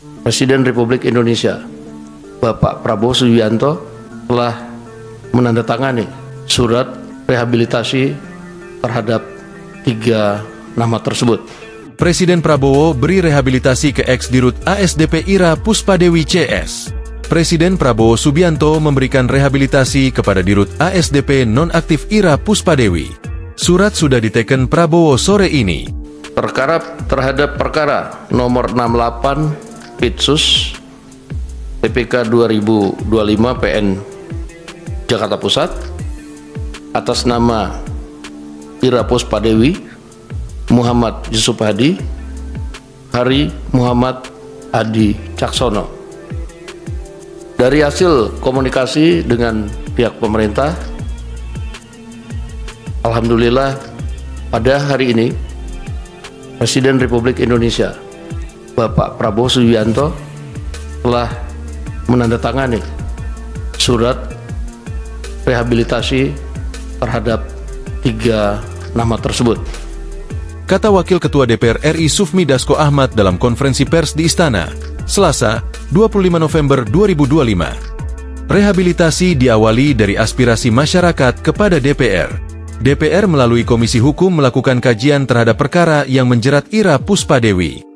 Presiden Republik Indonesia Bapak Prabowo Subianto telah menandatangani surat rehabilitasi terhadap 3 nama tersebut. Presiden Prabowo beri rehabilitasi ke ex-dirut ASDP Ira Puspadewi CS. Presiden Prabowo Subianto memberikan rehabilitasi kepada dirut ASDP nonaktif Ira Puspadewi. Surat sudah diteken Prabowo sore ini. Perkara terhadap perkara nomor 68 Pitsus PPK 2025 PN Jakarta Pusat atas nama Ira Puspadewi, Muhammad Yusuf Hadi, Hari Muhammad Adi Caksono. Dari hasil komunikasi dengan pihak pemerintah, alhamdulillah pada hari ini Presiden Republik Indonesia Bapak Prabowo Subianto telah menandatangani surat rehabilitasi terhadap 3 nama tersebut. Kata Wakil Ketua DPR RI Sufmi Dasko Ahmad dalam konferensi pers di Istana, Selasa, 25 November 2025. Rehabilitasi diawali dari aspirasi masyarakat kepada DPR. DPR melalui Komisi Hukum melakukan kajian terhadap perkara yang menjerat Ira Puspadewi.